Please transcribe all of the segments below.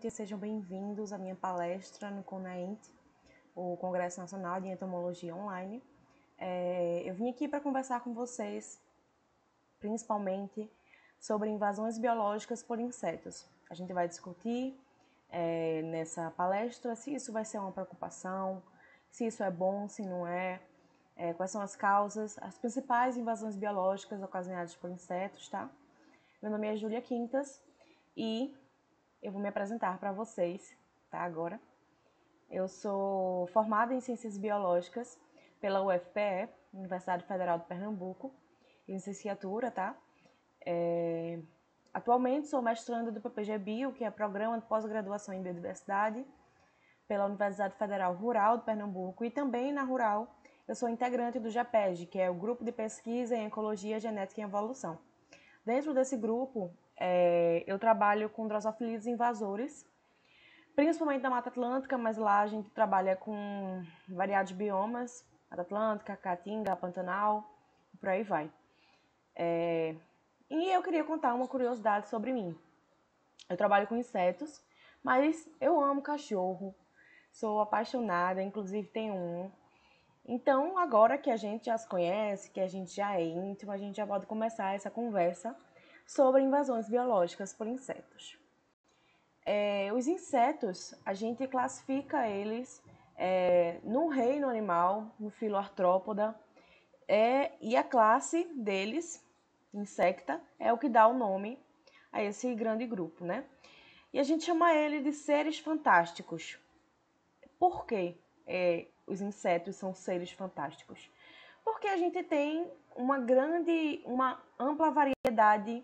noite, sejam bem-vindos à minha palestra no CONENT, o Congresso Nacional de Entomologia Online. Eu vim aqui para conversar com vocês, principalmente, sobre invasões biológicas por insetos. A gente vai discutir nessa palestra se isso vai ser uma preocupação, se isso é bom, se não é, quais são as causas, as principais invasões biológicas ocasionadas por insetos, tá? Meu nome é Júlia Quintas e eu vou me apresentar para vocês, tá? Agora. Eu sou formada em Ciências Biológicas pela UFPE, Universidade Federal de Pernambuco, licenciatura, tá? Atualmente sou mestranda do PPG Bio, que é Programa de Pós-Graduação em Biodiversidade, pela Universidade Federal Rural de Pernambuco, e também na Rural eu sou integrante do GEPEG, que é o Grupo de Pesquisa em Ecologia, Genética e Evolução. Dentro desse grupo, eu trabalho com drosofilídeos invasores, principalmente da Mata Atlântica, mas lá a gente trabalha com variados biomas, Mata Atlântica, Caatinga, Pantanal, e por aí vai. E eu queria contar uma curiosidade sobre mim. Eu trabalho com insetos, mas eu amo cachorro, sou apaixonada, inclusive tenho um. Então, agora que a gente já se conhece, que a gente já é íntimo, a gente já pode começar essa conversa sobre invasões biológicas por insetos. Os insetos, a gente classifica eles no reino animal, no filo Artrópoda, e a classe deles, insecta, é o que dá o nome a esse grande grupo, né? E a gente chama ele de seres fantásticos. Por que os insetos são seres fantásticos? Porque a gente tem uma ampla variedade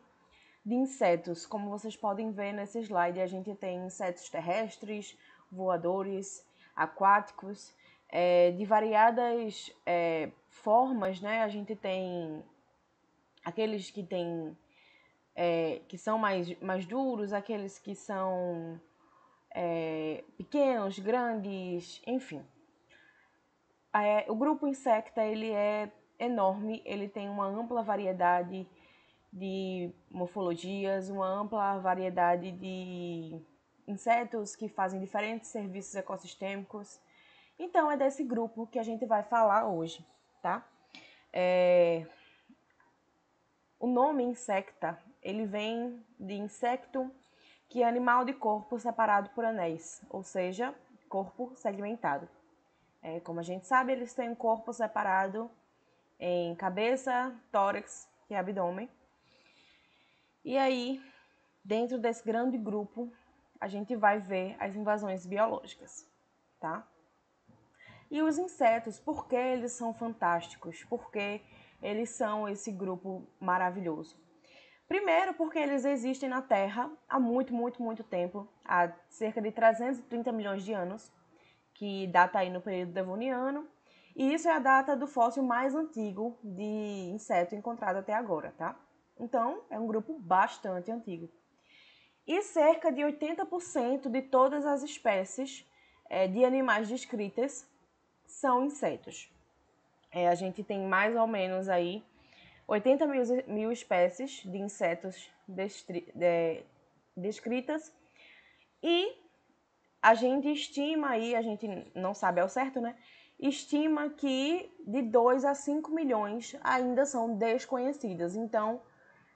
de insetos. Como vocês podem ver nesse slide, a gente tem insetos terrestres, voadores, aquáticos, de variadas formas, né? A gente tem aqueles que que são mais duros, aqueles que são pequenos, grandes, enfim. O grupo insecta, ele é enorme, ele tem uma ampla variedade de morfologias, uma ampla variedade de insetos que fazem diferentes serviços ecossistêmicos. Então, é desse grupo que a gente vai falar hoje, tá? O nome insecta, ele vem de insecto, que é animal de corpo separado por anéis, ou seja, corpo segmentado. Como a gente sabe, eles têm um corpo separado em cabeça, tórax e abdômen. E aí, dentro desse grande grupo, a gente vai ver as invasões biológicas, tá? E os insetos, por que eles são fantásticos? Por que eles são esse grupo maravilhoso? Primeiro, porque eles existem na Terra há muito, muito, muito tempo, há cerca de 330 milhões de anos, que data aí no período devoniano, e isso é a data do fóssil mais antigo de inseto encontrado até agora, tá? Então, é um grupo bastante antigo. E cerca de 80% de todas as espécies de animais descritas são insetos. A gente tem mais ou menos aí 80 mil espécies de insetos descritas, e a gente estima aí, a gente não sabe ao certo, né? Estima que de 2 a 5 milhões ainda são desconhecidas. Então,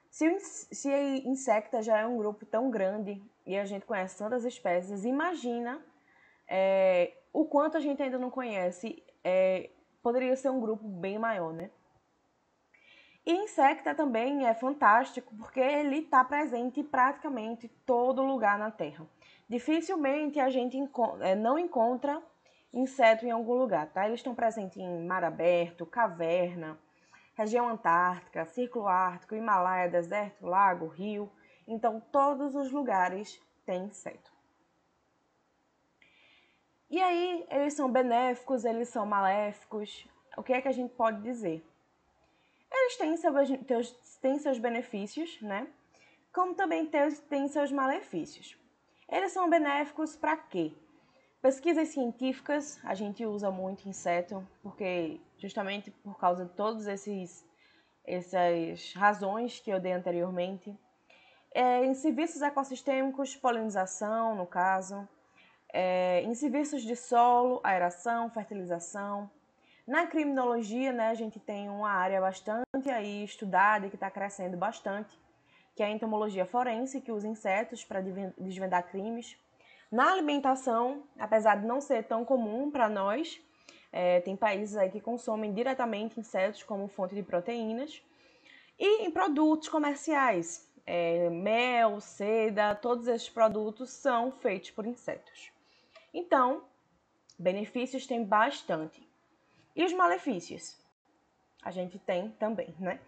se a insecta já é um grupo tão grande e a gente conhece tantas espécies, imagina o quanto a gente ainda não conhece. Poderia ser um grupo bem maior, né? E insecta também é fantástico porque ele está presente em praticamente todo lugar na Terra. Dificilmente a gente não encontra inseto em algum lugar, tá? Eles estão presentes em mar aberto, caverna, região antártica, círculo ártico, Himalaia, deserto, lago, rio. Então, todos os lugares têm inseto. E aí, eles são benéficos, eles são maléficos. O que é que a gente pode dizer? Eles têm seus benefícios, né? Como também têm seus malefícios. Eles são benéficos para quê? Pesquisas científicas, a gente usa muito inseto, porque justamente por causa de todas essas razões que eu dei anteriormente. em serviços ecossistêmicos, polinização, no caso, em serviços de solo, aeração, fertilização. Na criminologia, né, a gente tem uma área bastante aí estudada e que está crescendo bastante, que é a entomologia forense, que usa insetos para desvendar crimes. Na alimentação, apesar de não ser tão comum para nós, tem países aí que consomem diretamente insetos como fonte de proteínas. E em produtos comerciais, mel, seda, todos esses produtos são feitos por insetos. Então, benefícios tem bastante. E os malefícios? A gente tem também, né?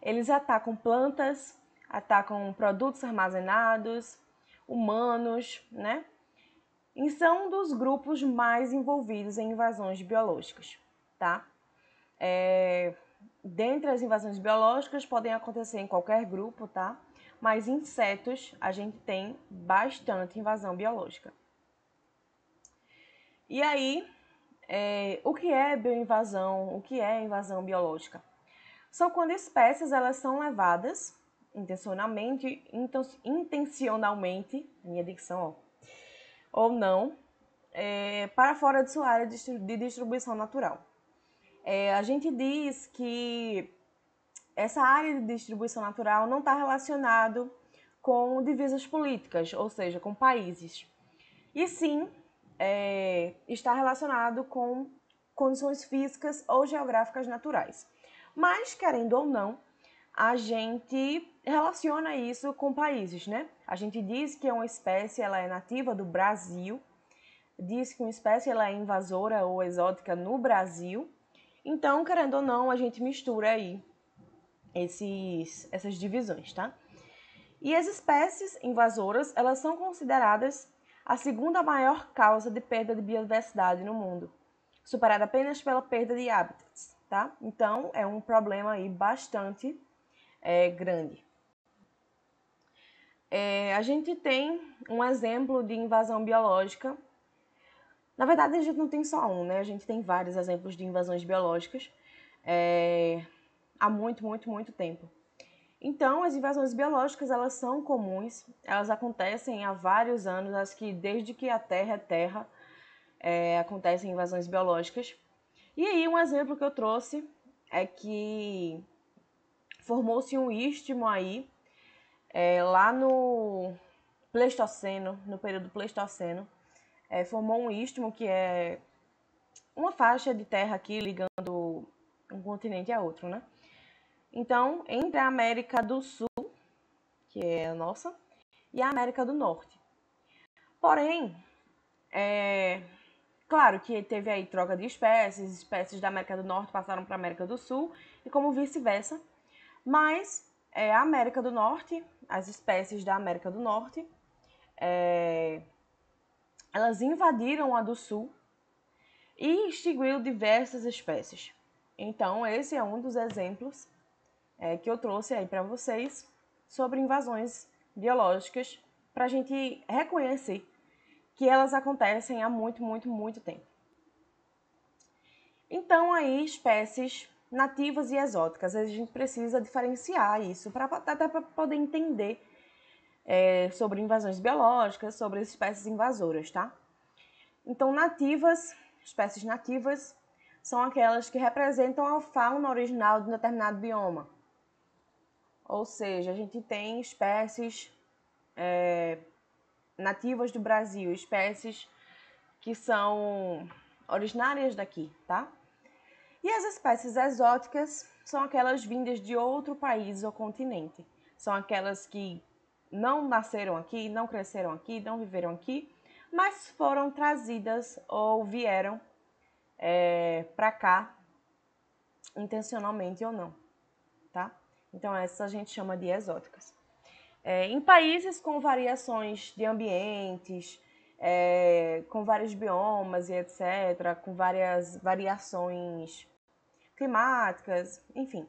Eles atacam plantas, atacam produtos armazenados, humanos, né? E são um dos grupos mais envolvidos em invasões biológicas, tá? Dentre as invasões biológicas podem acontecer em qualquer grupo, tá? Mas insetos a gente tem bastante invasão biológica. E aí, o que é bioinvasão? O que é invasão biológica? São quando espécies elas são levadas intencionalmente, minha dicção, ou não, para fora de sua área de distribuição natural. A gente diz que essa área de distribuição natural não está relacionado com divisas políticas, ou seja, com países. E sim, está relacionado com condições físicas ou geográficas naturais. Mas, querendo ou não, a gente relaciona isso com países, né? A gente diz que uma espécie ela é nativa do Brasil, diz que uma espécie ela é invasora ou exótica no Brasil. Então, querendo ou não, a gente mistura aí essas divisões, tá? E as espécies invasoras, elas são consideradas a segunda maior causa de perda de biodiversidade no mundo, superada apenas pela perda de hábitats, tá? Então, é um problema aí bastante grande. A gente tem um exemplo de invasão biológica. Na verdade, a gente não tem só um, né? A gente tem vários exemplos de invasões biológicas há muito, muito, muito tempo. Então, as invasões biológicas, elas são comuns, elas acontecem há vários anos, acho que desde que a Terra é Terra, acontecem invasões biológicas. E aí, um exemplo que eu trouxe é que formou-se um istmo aí, lá no Pleistoceno, no período Pleistoceno, formou um istmo que é uma faixa de terra aqui ligando um continente a outro, né? Então, entre a América do Sul, que é a nossa, e a América do Norte. Porém, claro que teve aí troca de espécies da América do Norte passaram para a América do Sul, e como vice-versa. Mas a América do Norte, as espécies da América do Norte, elas invadiram a do Sul e extinguiu diversas espécies. Então, esse é um dos exemplos que eu trouxe aí para vocês sobre invasões biológicas, para a gente reconhecer que elas acontecem há muito, muito, muito tempo. Então, aí, espécies nativas e exóticas, a gente precisa diferenciar isso, até para poder entender sobre invasões biológicas, sobre as espécies invasoras, tá? Então, espécies nativas, são aquelas que representam a fauna original de um determinado bioma. Ou seja, a gente tem espécies nativas do Brasil, espécies que são originárias daqui, tá? E as espécies exóticas são aquelas vindas de outro país ou continente. São aquelas que não nasceram aqui, não cresceram aqui, não viveram aqui, mas foram trazidas ou vieram para cá intencionalmente ou não, tá? Então, essas a gente chama de exóticas. Em países com variações de ambientes, com vários biomas e etc., com várias variações climáticas, enfim.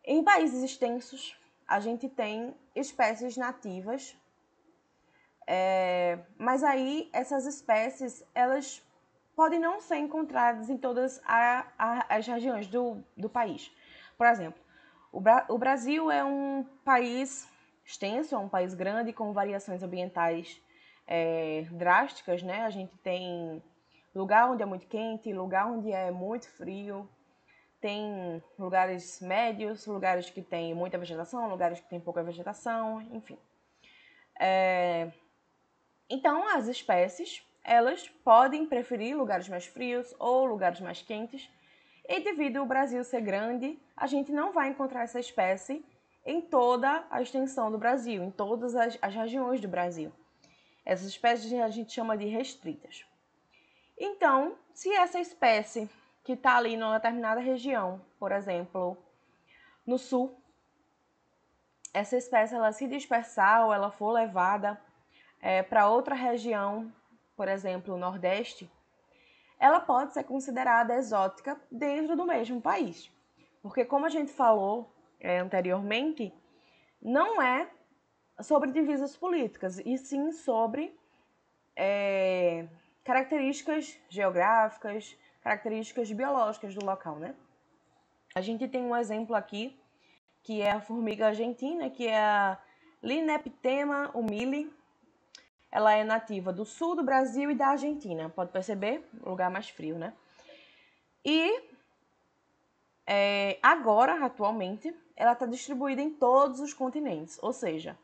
Em países extensos, a gente tem espécies nativas, mas aí essas espécies, elas podem não ser encontradas em todas as regiões do país. Por exemplo, o Brasil é um país extenso, é um país grande com variações ambientais drásticas, né? A gente tem lugar onde é muito quente, lugar onde é muito frio, tem lugares médios, lugares que tem muita vegetação, lugares que tem pouca vegetação, enfim. Então, as espécies, elas podem preferir lugares mais frios ou lugares mais quentes, e devido ao Brasil ser grande, a gente não vai encontrar essa espécie em toda a extensão do Brasil, em todas as regiões do Brasil. Essas espécies a gente chama de restritas. Então, se essa espécie que está ali numa determinada região, por exemplo, no sul, essa espécie ela se dispersar ou ela for levada para outra região, por exemplo, o Nordeste, ela pode ser considerada exótica dentro do mesmo país. Porque, como a gente falou anteriormente, não é sobre divisas políticas, e sim sobre características geográficas, características biológicas do local, né? A gente tem um exemplo aqui, que é a formiga argentina, que é a Lineptema humili. Ela é nativa do sul do Brasil e da Argentina. Pode perceber? Lugar mais frio, né? E agora, atualmente, ela está distribuída em todos os continentes. Ou seja,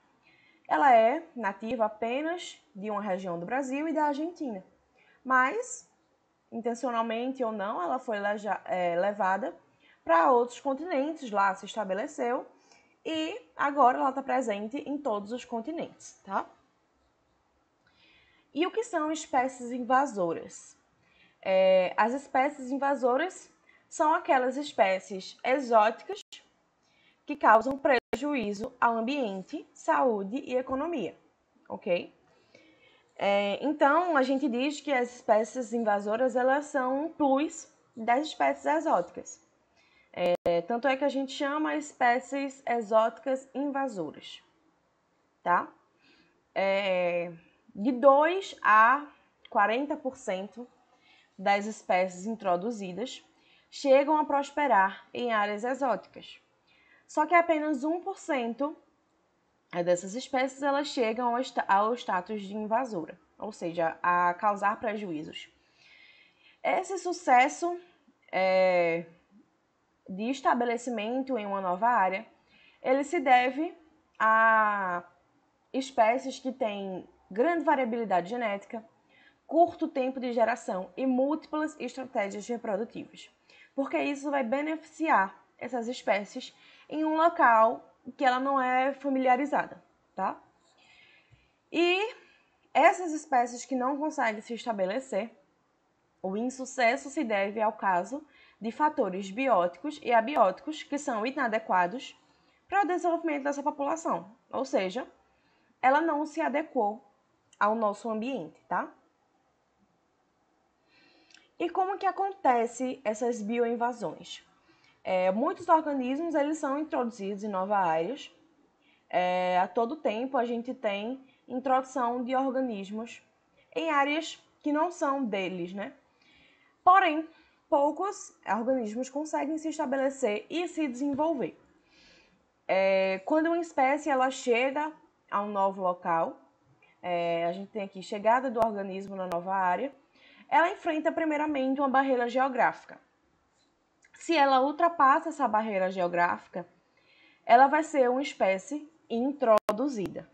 ela é nativa apenas de uma região do Brasil e da Argentina. Mas, intencionalmente ou não, ela foi levada para outros continentes, lá se estabeleceu. E agora ela está presente em todos os continentes, tá? E o que são espécies invasoras? As espécies invasoras são aquelas espécies exóticas que causam prejuízo ao ambiente, saúde e economia, ok? Então, a gente diz que as espécies invasoras elas são um plus das espécies exóticas. Tanto é que a gente chama espécies exóticas invasoras, tá? De 2 a 40% das espécies introduzidas chegam a prosperar em áreas exóticas. Só que apenas 1% dessas espécies elas chegam ao status de invasora, ou seja, a causar prejuízos. Esse sucesso de estabelecimento em uma nova área, ele se deve a espécies que têm grande variabilidade genética, curto tempo de geração e múltiplas estratégias reprodutivas, porque isso vai beneficiar essas espécies em um local que ela não é familiarizada, tá? E essas espécies que não conseguem se estabelecer, o insucesso se deve ao caso de fatores bióticos e abióticos que são inadequados para o desenvolvimento dessa população, ou seja, ela não se adequou ao nosso ambiente, tá? E como que acontece essas bioinvasões? Muitos organismos eles são introduzidos em novas áreas. A todo tempo a gente tem introdução de organismos em áreas que não são deles, né? Porém, poucos organismos conseguem se estabelecer e se desenvolver. Quando uma espécie ela chega a um novo local, a gente tem aqui chegada do organismo na nova área, ela enfrenta primeiramente uma barreira geográfica. Se ela ultrapassa essa barreira geográfica, ela vai ser uma espécie introduzida,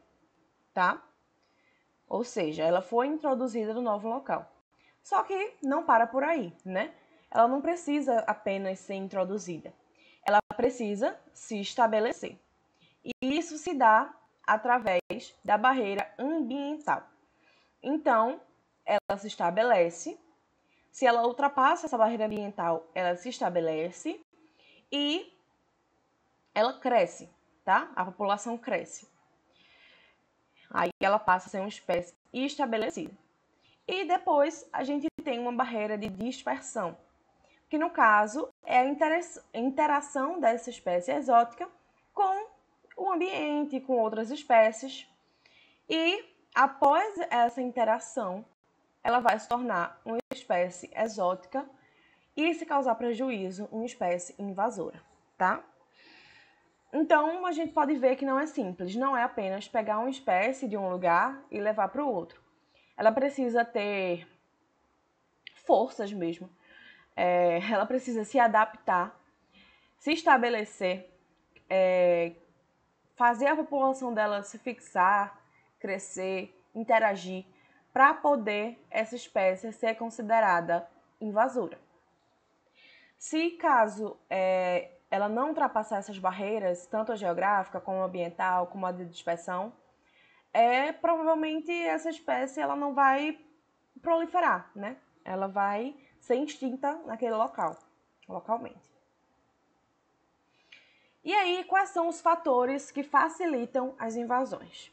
tá? Ou seja, ela foi introduzida no novo local. Só que não para por aí, né? Ela não precisa apenas ser introduzida. Ela precisa se estabelecer. E isso se dá através da barreira ambiental. Então, ela se estabelece. Se ela ultrapassa essa barreira ambiental, ela se estabelece e ela cresce, tá? A população cresce. Aí ela passa a ser uma espécie estabelecida. E depois a gente tem uma barreira de dispersão, que no caso é a interação dessa espécie exótica com o ambiente, com outras espécies. E após essa interação, ela vai se tornar uma espécie exótica e, se causar prejuízo, uma espécie invasora, tá? Então, a gente pode ver que não é simples, não é apenas pegar uma espécie de um lugar e levar para o outro. Ela precisa ter forças mesmo, ela precisa se adaptar, se estabelecer, fazer a população dela se fixar, crescer, interagir, para poder essa espécie ser considerada invasora. Se caso ela não ultrapassar essas barreiras, tanto a geográfica, como a ambiental, como a de dispersão, provavelmente essa espécie ela não vai proliferar, né? Ela vai ser extinta naquele localmente. E aí, quais são os fatores que facilitam as invasões?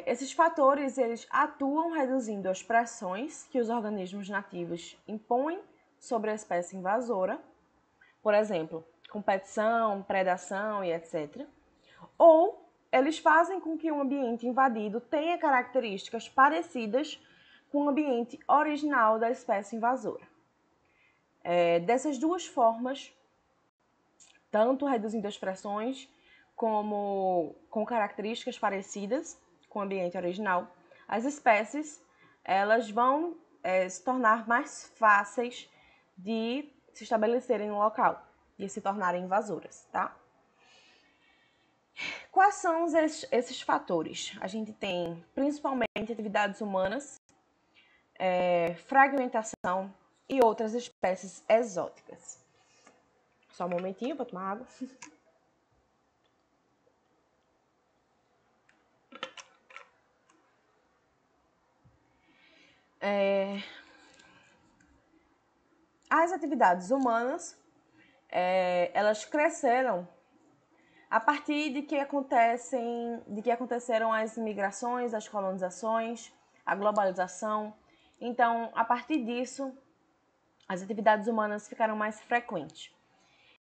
Esses fatores eles atuam reduzindo as pressões que os organismos nativos impõem sobre a espécie invasora, por exemplo, competição, predação e etc. Ou eles fazem com que o ambiente invadido tenha características parecidas com o ambiente original da espécie invasora. Dessas duas formas, tanto reduzindo as pressões como com características parecidas com o ambiente original, as espécies elas vão se tornar mais fáceis de se estabelecerem no local, de se tornarem invasoras, tá? Quais são esses fatores? A gente tem principalmente atividades humanas, fragmentação e outras espécies exóticas. Só um momentinho para tomar água. As atividades humanas, elas cresceram a partir de que aconteceram as migrações, as colonizações, a globalização. Então, a partir disso, as atividades humanas ficaram mais frequentes.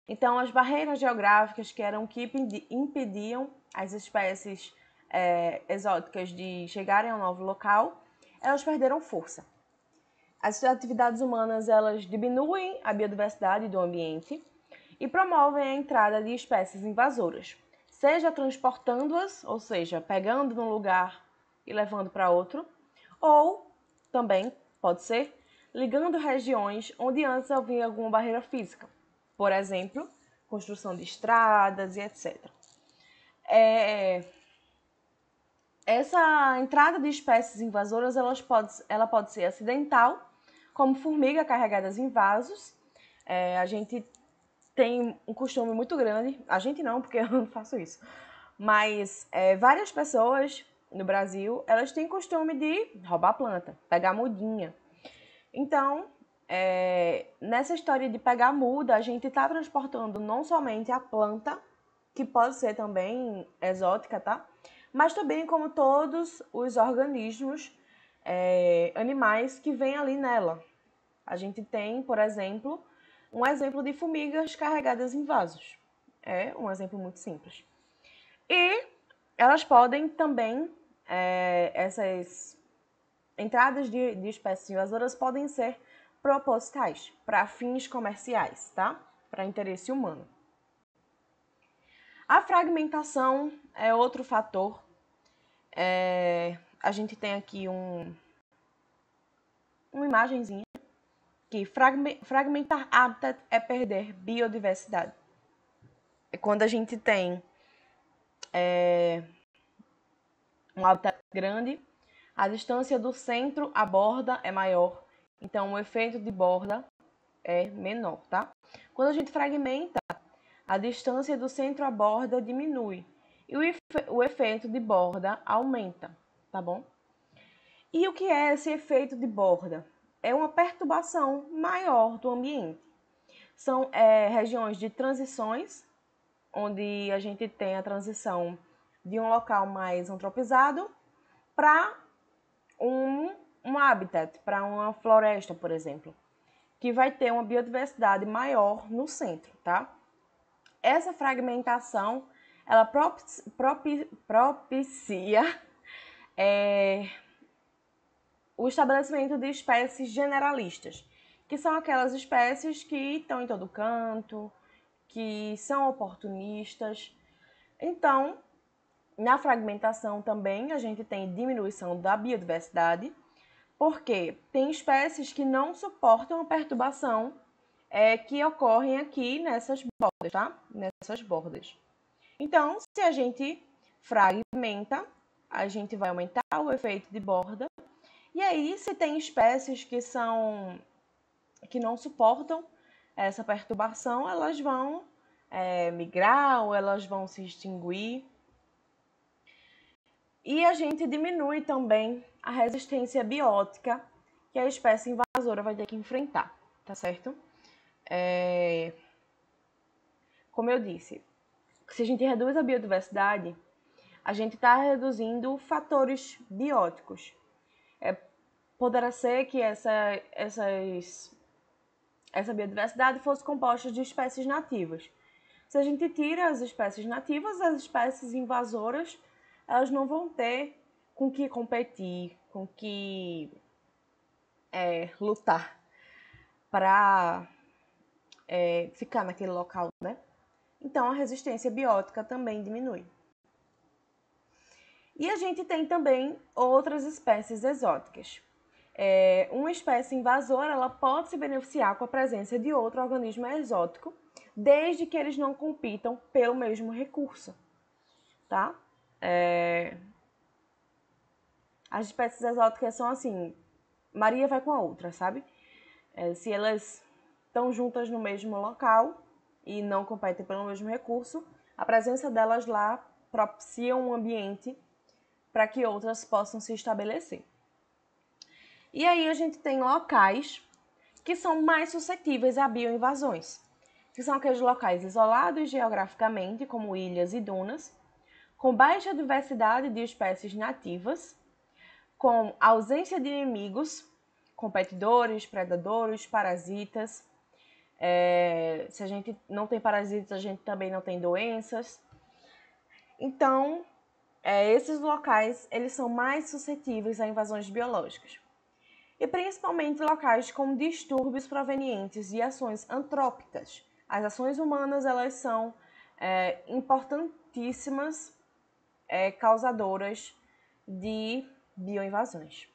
Então, as barreiras geográficas que eram que impediam as espécies exóticas de chegarem ao novo local, elas perderam força. As atividades humanas elas diminuem a biodiversidade do ambiente e promovem a entrada de espécies invasoras, seja transportando-as, ou seja, pegando num lugar e levando para outro, ou também pode ser ligando regiões onde antes havia alguma barreira física, por exemplo, construção de estradas e etc. Essa entrada de espécies invasoras ela pode ser acidental, como formiga carregadas em vasos. A gente tem um costume muito grande, a gente não, porque eu não faço isso, mas várias pessoas no Brasil, elas têm costume de roubar planta, pegar mudinha. Então, nessa história de pegar muda, a gente está transportando não somente a planta, que pode ser também exótica, tá? Mas também como todos os organismos animais que vêm ali nela. A gente tem, por exemplo, um exemplo de formigas carregadas em vasos. É um exemplo muito simples. E elas podem também, essas entradas de espécies invasoras podem ser propositais, para fins comerciais, tá? Para interesse humano. A fragmentação é outro fator. A gente tem aqui uma imagenzinha que fragmentar hábitat é perder biodiversidade. Quando a gente tem um hábitat grande, a distância do centro à borda é maior, então o efeito de borda é menor, tá? Quando a gente fragmenta, a distância do centro à borda diminui e o efeito de borda aumenta, tá bom? E o que é esse efeito de borda? É uma perturbação maior do ambiente. São regiões de transições, onde a gente tem a transição de um local mais antropizado para um habitat, para uma floresta, por exemplo, que vai ter uma biodiversidade maior no centro, tá? Essa fragmentação, ela propicia o estabelecimento de espécies generalistas, que são aquelas espécies que estão em todo canto, que são oportunistas. Então, na fragmentação também a gente tem diminuição da biodiversidade, porque tem espécies que não suportam a perturbação que ocorrem aqui nessas bordas, tá? Nessas bordas. Então, se a gente fragmenta, a gente vai aumentar o efeito de borda. E aí, se tem espécies que não suportam essa perturbação, elas vão migrar ou elas vão se extinguir. E a gente diminui também a resistência biótica que a espécie invasora vai ter que enfrentar, tá certo? Como eu disse, se a gente reduz a biodiversidade, a gente está reduzindo fatores bióticos. Poderá ser que essa biodiversidade fosse composta de espécies nativas. Se a gente tira as espécies nativas, as espécies invasoras, elas não vão ter com que competir, com que lutar para ficar naquele local, né? Então, a resistência biótica também diminui. E a gente tem também outras espécies exóticas. Uma espécie invasora ela pode se beneficiar com a presença de outro organismo exótico, desde que eles não compitam pelo mesmo recurso, tá? As espécies exóticas são assim, Maria vai com a outra, sabe? Se elas estão juntas no mesmo local e não competem pelo mesmo recurso, a presença delas lá propicia um ambiente para que outras possam se estabelecer. E aí a gente tem locais que são mais suscetíveis a bioinvasões, que são aqueles locais isolados geograficamente, como ilhas e dunas, com baixa diversidade de espécies nativas, com ausência de inimigos, competidores, predadores, parasitas. Se a gente não tem parasitas, a gente também não tem doenças. Então, esses locais eles são mais suscetíveis a invasões biológicas. E principalmente locais com distúrbios provenientes de ações antrópicas. As ações humanas elas são importantíssimas causadoras de bioinvasões.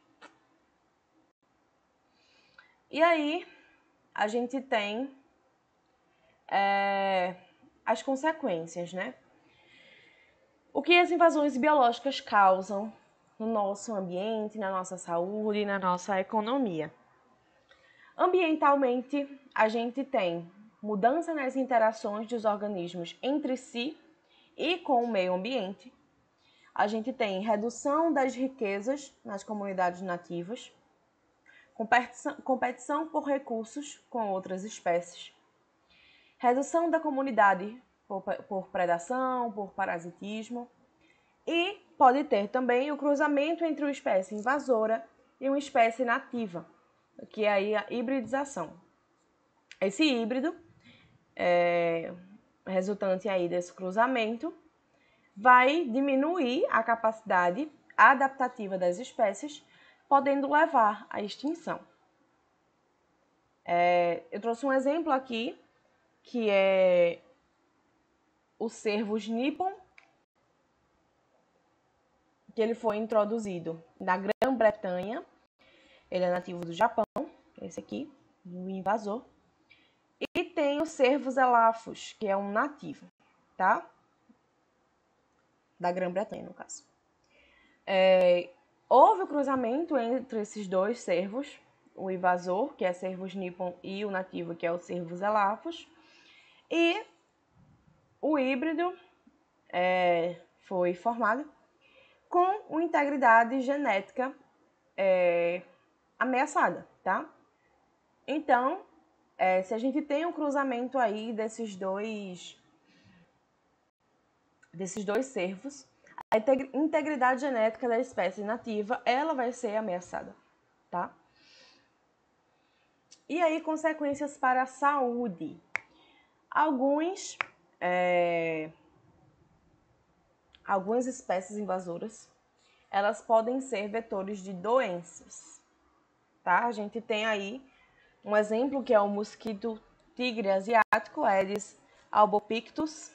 E aí a gente tem as consequências, né? O que as invasões biológicas causam no nosso ambiente, na nossa saúde, na nossa economia. Ambientalmente, a gente tem mudança nas interações dos organismos entre si e com o meio ambiente. A gente tem redução das riquezas nas comunidades nativas, competição por recursos com outras espécies, redução da comunidade por predação, por parasitismo, e pode ter também o cruzamento entre uma espécie invasora e uma espécie nativa, que é aí a hibridização. Esse híbrido, resultante aí desse cruzamento, vai diminuir a capacidade adaptativa das espécies, podendo levar à extinção. Eu trouxe um exemplo aqui, que é o Cervus nippon, que ele foi introduzido na Grã-Bretanha. Ele é nativo do Japão, esse aqui, o invasor. E tem o Cervus elaphus, que é um nativo, tá? Da Grã-Bretanha, no caso. Houve o cruzamento entre esses dois cervos, o invasor, que é Cervus nippon, e o nativo, que é o Cervus elaphus. E o híbrido foi formado com uma integridade genética ameaçada, tá? Então, se a gente tem um cruzamento aí desses dois cervos, a integridade genética da espécie nativa, ela vai ser ameaçada, tá? E aí, consequências para a saúde. Algumas espécies invasoras, elas podem ser vetores de doenças, tá? A gente tem aí um exemplo que é o mosquito tigre asiático, Aedes albopictus,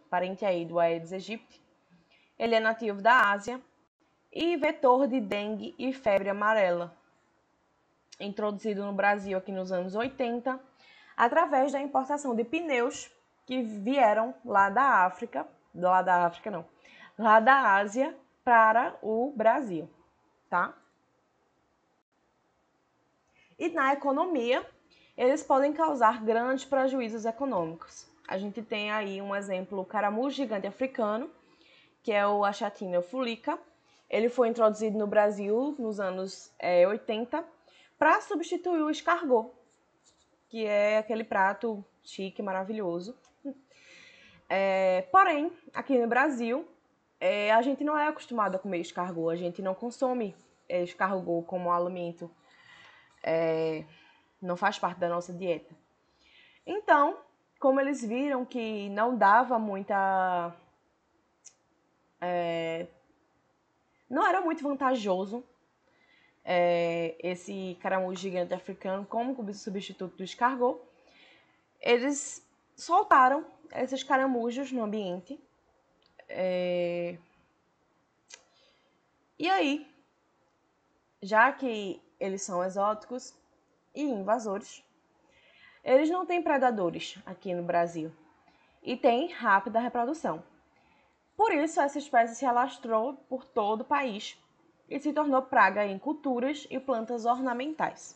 parente aí do Aedes aegypti. Ele é nativo da Ásia e vetor de dengue e febre amarela. Introduzido no Brasil aqui nos anos 80, através da importação de pneus que vieram lá da Ásia para o Brasil, tá? E na economia, eles podem causar grandes prejuízos econômicos. A gente tem aí um exemplo, o caramujo gigante africano, que é o Achatina fulica. Ele foi introduzido no Brasil nos anos 80 para substituir o escargot, que é aquele prato chique, maravilhoso. Porém, aqui no Brasil, a gente não é acostumado a comer escargot, a gente não consome escargot como alimento, não faz parte da nossa dieta. Então, como eles viram que não dava muita... não era muito vantajoso esse caramujo gigante africano como substituto do escargot, eles soltaram esses caramujos no ambiente. E aí, já que eles são exóticos e invasores, eles não têm predadores aqui no Brasil e têm rápida reprodução. Por isso, essa espécie se alastrou por todo o país e se tornou praga em culturas e plantas ornamentais.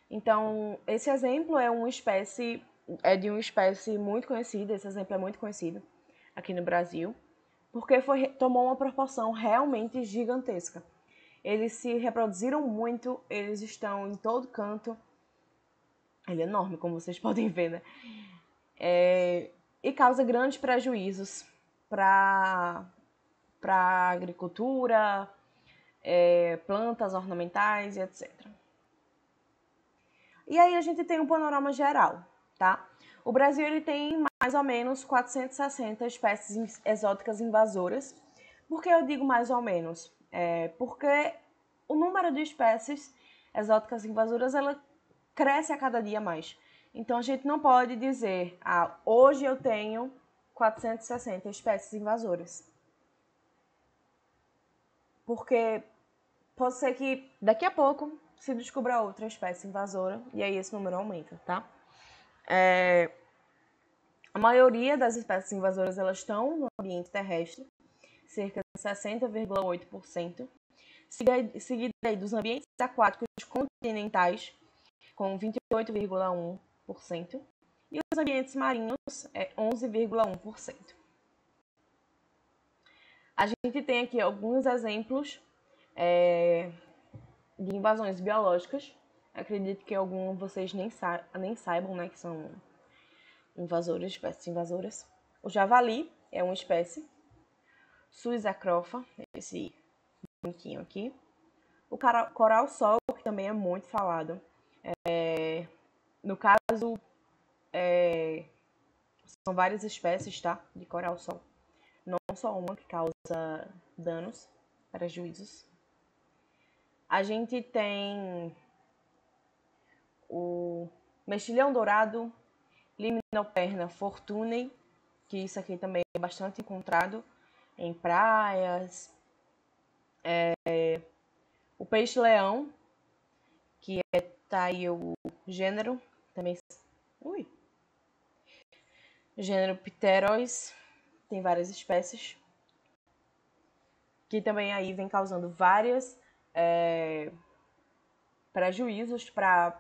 Então, esse exemplo é de uma espécie muito conhecida, esse exemplo é muito conhecido aqui no Brasil, porque tomou uma proporção realmente gigantesca. Eles se reproduziram muito, eles estão em todo canto. Ele é enorme, como vocês podem ver, né? E causa grandes prejuízos para a agricultura, plantas ornamentais e etc. E aí a gente tem um panorama geral, tá? O Brasil ele tem mais ou menos 460 espécies exóticas invasoras. Por que eu digo mais ou menos? Porque o número de espécies exóticas invasoras ela cresce a cada dia mais. Então a gente não pode dizer, hoje eu tenho 460 espécies invasoras. Porque pode ser que daqui a pouco se descubra outra espécie invasora e aí esse número aumenta, tá? A maioria das espécies invasoras elas estão no ambiente terrestre, cerca de 60,8%, seguida aí dos ambientes aquáticos continentais, com 28,1%, e os ambientes marinhos é 11,1%. A gente tem aqui alguns exemplos de invasões biológicas. Acredito que alguns de vocês nem saibam, né, que são espécies invasoras. O javali é uma espécie. Suis acrofa, esse brinquinho aqui. O coral-sol, que também é muito falado. No caso, são várias espécies, tá? De coral-sol. Não só uma que causa danos, prejuízos. A gente tem o mexilhão dourado, Limnoperna fortunei, que isso aqui também é bastante encontrado em praias. O peixe-leão, que tá aí o gênero, também... Gênero Pterois, tem várias espécies, que também aí vem causando vários prejuízos para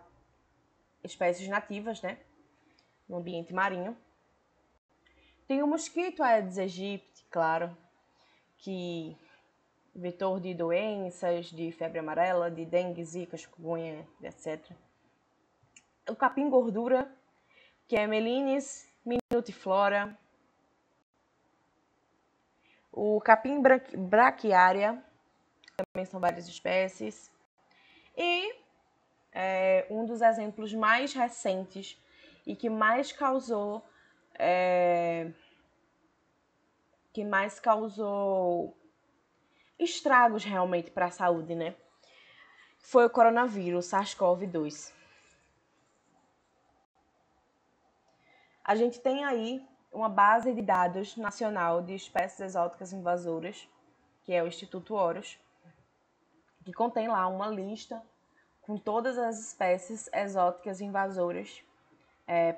espécies nativas, né, no ambiente marinho. Tem o mosquito Aedes aegypti, claro, que vetor de doenças, de febre amarela, de dengue, zika, chikungunya, etc. O capim-gordura, que é Melinis minutiflora. O capim braquiária, também são várias espécies. E um dos exemplos mais recentes e que mais causou estragos realmente para a saúde, né? Foi o coronavírus, SARS-CoV-2. A gente tem aí uma base de dados nacional de espécies exóticas invasoras, que é o Instituto Horus, que contém lá uma lista com todas as espécies exóticas invasoras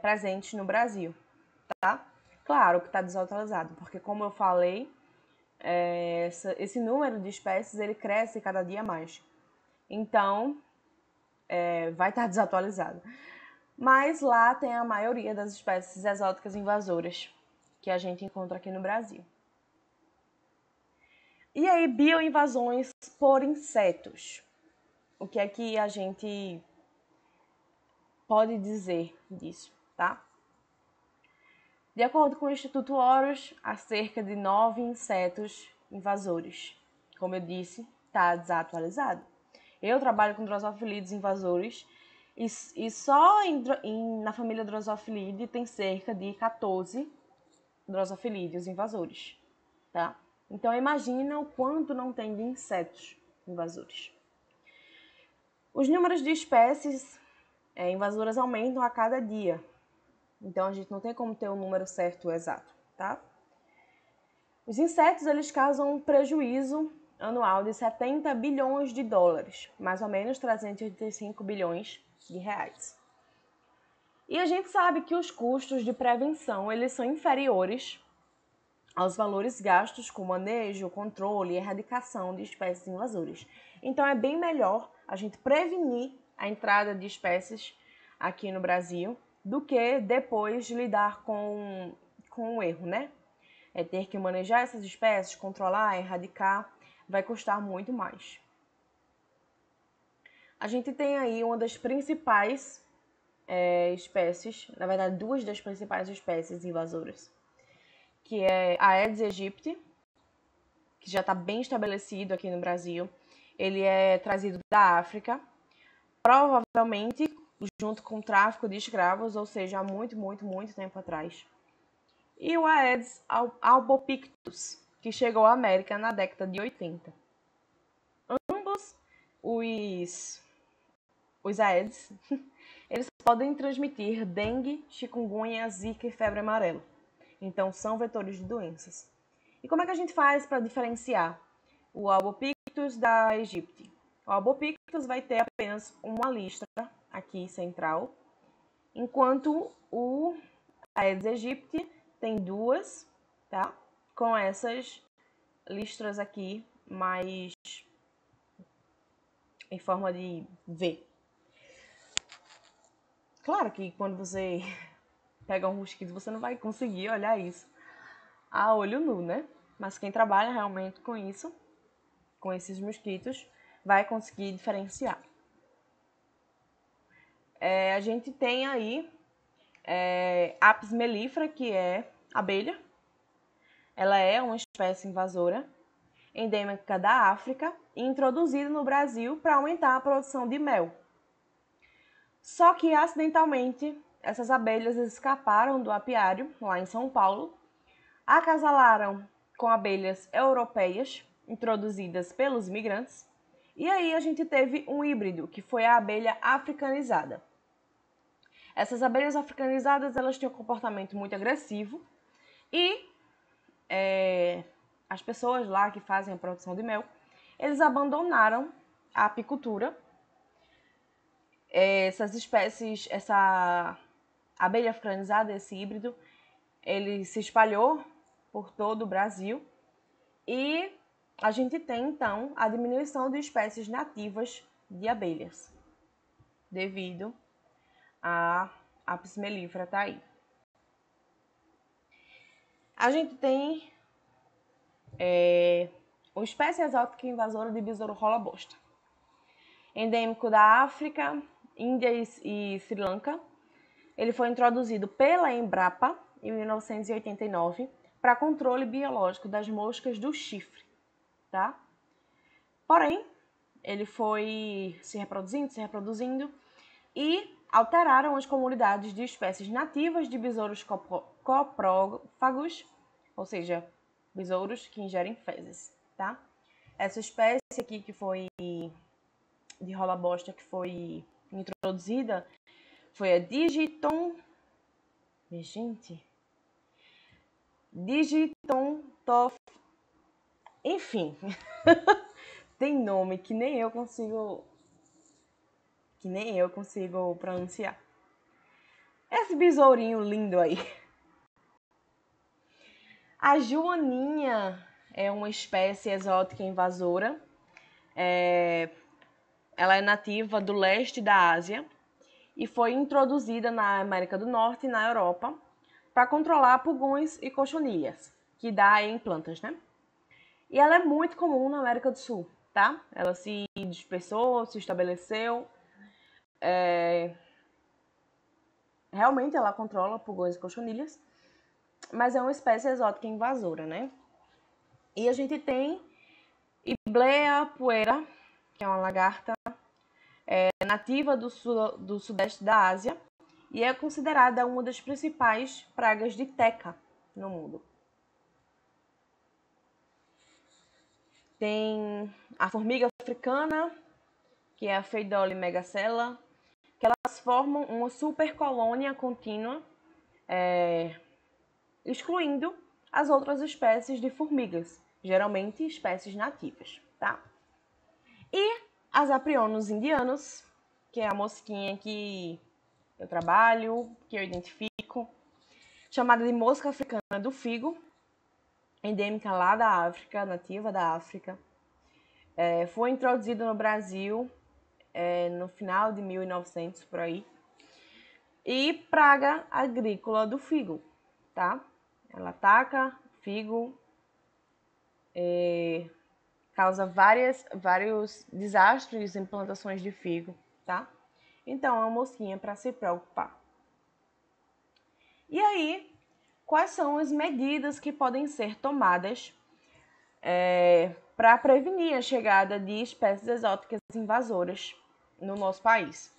presentes no Brasil, tá? Claro que está desatualizado, porque como eu falei, esse número de espécies ele cresce cada dia mais. Então, vai estar desatualizado. Mas lá tem a maioria das espécies exóticas invasoras que a gente encontra aqui no Brasil. E aí, bioinvasões por insetos. O que é que a gente pode dizer disso, tá? De acordo com o Instituto Horus, há cerca de 9 insetos invasores. Como eu disse, está desatualizado. Eu trabalho com Drosophilides invasores e só na família Drosophilidae tem cerca de 14 Drosophilides invasores, tá? Então imagina o quanto não tem de insetos invasores. Os números de espécies invasoras aumentam a cada dia. Então a gente não tem como ter um número certo exato, tá? Os insetos eles causam um prejuízo anual de 70 bilhões de dólares, mais ou menos 385 bilhões de reais. E a gente sabe que os custos de prevenção eles são inferiores aos valores gastos com manejo, controle e erradicação de espécies invasoras. Então é bem melhor a gente prevenir a entrada de espécies aqui no Brasil do que depois lidar com o erro, né? Ter que manejar essas espécies, controlar, erradicar, vai custar muito mais. A gente tem aí uma das principais espécies, na verdade duas das principais espécies invasoras, que é a Aedes aegypti, que já está bem estabelecido aqui no Brasil. Ele é trazido da África, provavelmente junto com o tráfico de escravos, ou seja, há muito, muito, muito tempo atrás. E o Aedes albopictus, que chegou à América na década de 80. Ambos os Aedes, eles podem transmitir dengue, chikungunya, zika e febre amarela. Então, são vetores de doenças. E como é que a gente faz para diferenciar o Albopictus da aegypti? O Albopictus vai ter apenas uma listra aqui central, enquanto o Aedes aegypti tem duas, tá? Com essas listras aqui mais em forma de V. Claro que quando você pega um mosquito, você não vai conseguir olhar isso a olho nu, né? Mas quem trabalha realmente com isso, com esses mosquitos, vai conseguir diferenciar. A gente tem aí Apis mellifera, que é abelha. Ela é uma espécie invasora, endêmica da África e introduzida no Brasil para aumentar a produção de mel. Só que, acidentalmente, essas abelhas escaparam do apiário, lá em São Paulo, acasalaram com abelhas europeias, introduzidas pelos imigrantes, e aí a gente teve um híbrido, que foi a abelha africanizada. Essas abelhas africanizadas, elas têm um comportamento muito agressivo e as pessoas lá que fazem a produção de mel, eles abandonaram a apicultura. Essas espécies, essa abelha africanizada, esse híbrido, ele se espalhou por todo o Brasil e a gente tem, então, a diminuição de espécies nativas de abelhas, devido a Apis mellifera tá aí. A gente tem uma espécie exótica invasora de besouro rola-bosta, endêmico da África, Índia e Sri Lanka. Ele foi introduzido pela Embrapa em 1989 para controle biológico das moscas do chifre, tá? Porém, ele foi se reproduzindo e alteraram as comunidades de espécies nativas de besouros coprófagos, ou seja, besouros que ingerem fezes, tá? Essa espécie aqui que foi de rola-bosta que foi introduzida foi a Digiton, Gente, Digitontof, enfim, tem nome que nem eu consigo pronunciar. Esse besourinho lindo aí. A joaninha é uma espécie exótica invasora. Ela é nativa do leste da Ásia e foi introduzida na América do Norte e na Europa para controlar pulgões e cochonilhas, que dá em plantas, né? E ela é muito comum na América do Sul, tá? Ela se dispersou, se estabeleceu. Realmente ela controla pulgões e cochonilhas, mas é uma espécie exótica invasora, né? E a gente tem Iblea puera, que é uma lagarta nativa do sudeste da Ásia e é considerada uma das principais pragas de teca no mundo. Tem a formiga africana, que é a Pheidole megacella, que elas formam uma supercolônia contínua, excluindo as outras espécies de formigas, geralmente espécies nativas, tá? E as Aprionos indianos, que é a mosquinha que eu trabalho, que eu identifico, chamada de mosca africana do figo, endêmica lá da África, nativa da África. Foi introduzida no Brasil no final de 1900, por aí. E praga agrícola do figo, tá? Ela ataca figo, causa vários desastres em plantações de figo, tá? Então, é uma mosquinha para se preocupar. E aí, quais são as medidas que podem ser tomadas para prevenir a chegada de espécies exóticas invasoras no nosso país?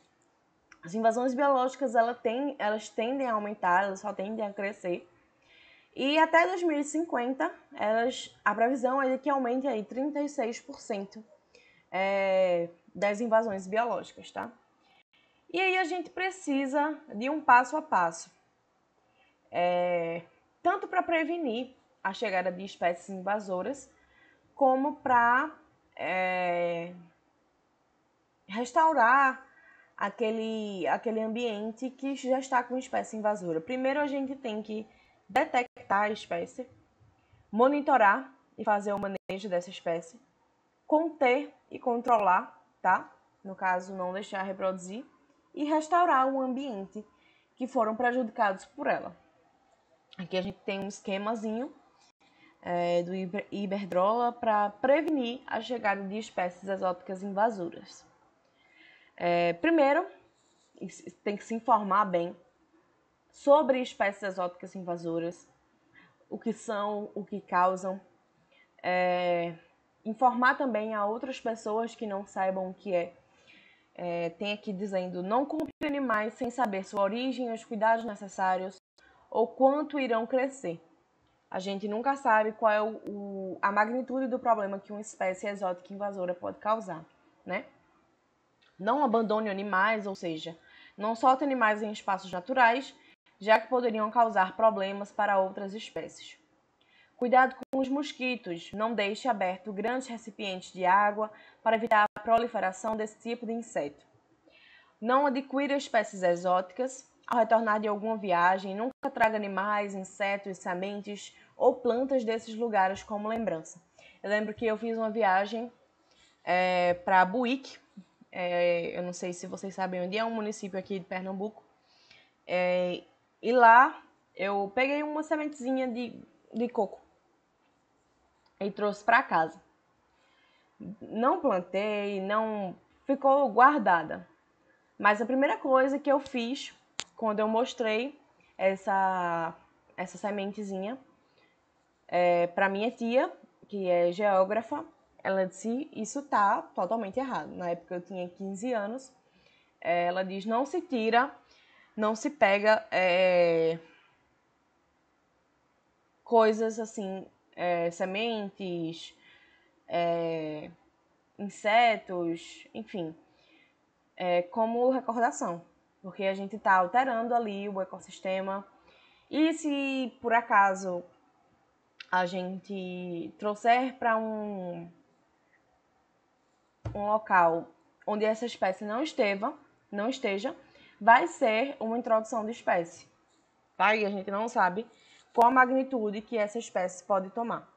As invasões biológicas elas tendem a aumentar, elas só tendem a crescer. E até 2050, a previsão é de que aumente aí 36% das invasões biológicas, tá? E aí a gente precisa de um passo a passo, tanto para prevenir a chegada de espécies invasoras, como para restaurar aquele ambiente que já está com espécie invasora. Primeiro a gente tem que detectar a espécie, monitorar e fazer o manejo dessa espécie, conter e controlar, tá? No caso, não deixar reproduzir, e restaurar o ambiente que foram prejudicados por ela. Aqui a gente tem um esquemazinho do Iberdrola para prevenir a chegada de espécies exóticas invasoras. Primeiro, tem que se informar bem sobre espécies exóticas invasoras, o que são, o que causam, informar também a outras pessoas que não saibam o que é. Tem aqui dizendo: não compre animais sem saber sua origem, os cuidados necessários ou quanto irão crescer. A gente nunca sabe qual é a magnitude do problema que uma espécie exótica invasora pode causar, né? Não abandone animais, ou seja, não solte animais em espaços naturais, já que poderiam causar problemas para outras espécies. Cuidado com os mosquitos, não deixe aberto grandes recipientes de água para evitar a proliferação desse tipo de inseto. Não adquira espécies exóticas. Ao retornar de alguma viagem, nunca traga animais, insetos, sementes ou plantas desses lugares como lembrança. Eu lembro que eu fiz uma viagem para Buíque, eu não sei se vocês sabem onde é, um município aqui de Pernambuco, e lá eu peguei uma sementezinha de coco e trouxe para casa. Não plantei, não ficou guardada. Mas a primeira coisa que eu fiz quando eu mostrei essa sementezinha para minha tia, que é geógrafa, ela disse: isso tá totalmente errado. Na época eu tinha 15 anos. Ela diz: não se tira, não se pega coisas assim, sementes, insetos, enfim, como recordação, porque a gente está alterando ali o ecossistema E se por acaso a gente trouxer para um local onde essa espécie não esteja, vai ser uma introdução de espécie. Tá? E a gente não sabe qual a magnitude que essa espécie pode tomar.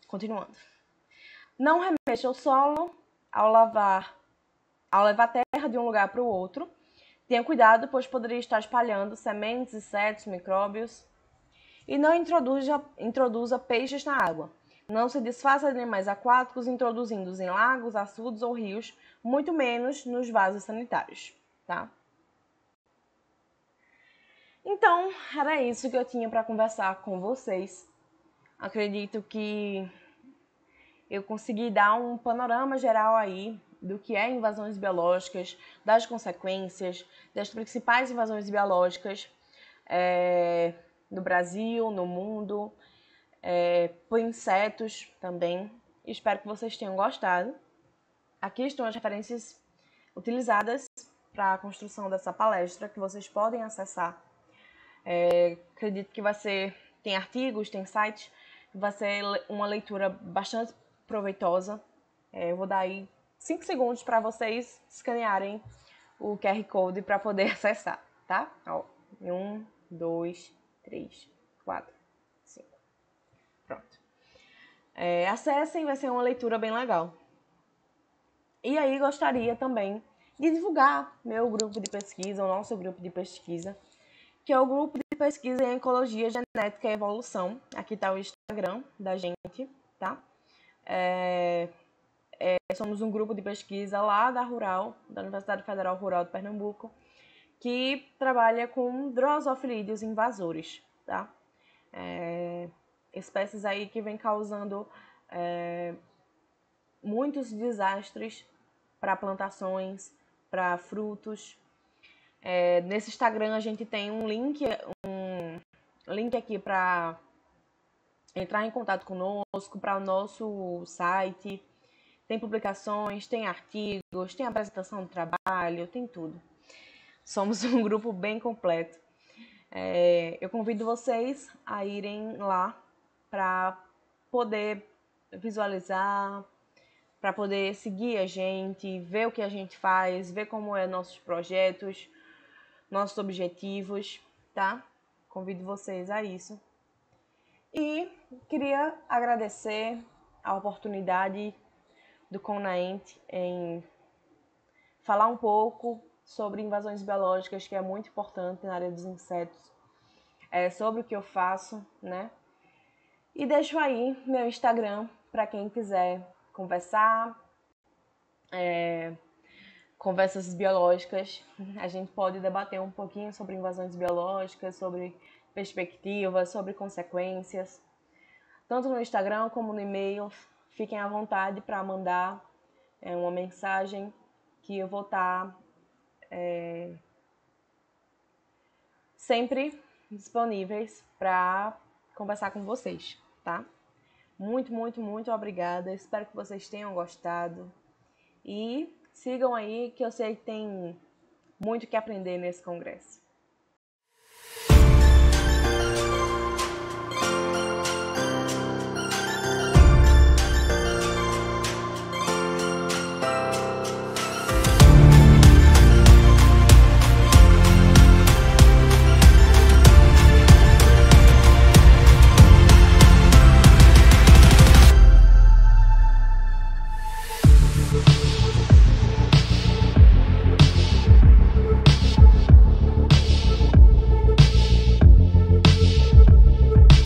Continuando. Não remexa o solo ao levar terra de um lugar para o outro. Tenha cuidado, pois poderia estar espalhando sementes, insetos, micróbios. E não introduza peixes na água. Não se desfaça de animais aquáticos introduzindo-os em lagos, açudes ou rios, muito menos nos vasos sanitários, tá? Então, era isso que eu tinha para conversar com vocês. Acredito que eu consegui dar um panorama geral aí do que é invasões biológicas, das consequências, das principais invasões biológicas no Brasil, no mundo, por insetos também. Espero que vocês tenham gostado. Aqui estão as referências utilizadas para a construção dessa palestra, que vocês podem acessar. Acredito que tem artigos, tem sites, vai ser uma leitura bastante proveitosa. Eu vou dar aí 5 segundos para vocês escanearem o QR Code para poder acessar, tá? 1, 2, 3, 4, 5. Pronto. Acessem, vai ser uma leitura bem legal. E aí gostaria também de divulgar meu grupo de pesquisa, o nosso grupo de pesquisa, que é o grupo de pesquisa em Ecologia, Genética e Evolução. Aqui está o Instagram da gente, tá? Somos um grupo de pesquisa lá da Universidade Federal Rural de Pernambuco, que trabalha com drosofilídeos invasores, tá? Espécies aí que vêm causando muitos desastres para plantações, para frutos. Nesse Instagram a gente tem um link aqui para entrar em contato conosco, para o nosso site. Tem publicações, tem artigos, tem apresentação do trabalho, tem tudo. Somos um grupo bem completo. Eu convido vocês a irem lá para poder visualizar, para poder seguir a gente, ver o que a gente faz, ver como é nossos projetos, nossos objetivos, tá? Convido vocês a isso. E queria agradecer a oportunidade do CONAENT em falar um pouco sobre invasões biológicas, que é muito importante na área dos insetos, sobre o que eu faço, né? E deixo aí meu Instagram para quem quiser conversar, conversas biológicas. A gente pode debater um pouquinho sobre invasões biológicas, sobre perspectivas, sobre consequências. Tanto no Instagram como no e-mail, fiquem à vontade para mandar uma mensagem que eu vou estar sempre disponíveis para conversar com vocês, tá? Muito, muito, muito obrigada. Espero que vocês tenham gostado. E sigam aí, que eu sei que tem muito que aprender nesse congresso.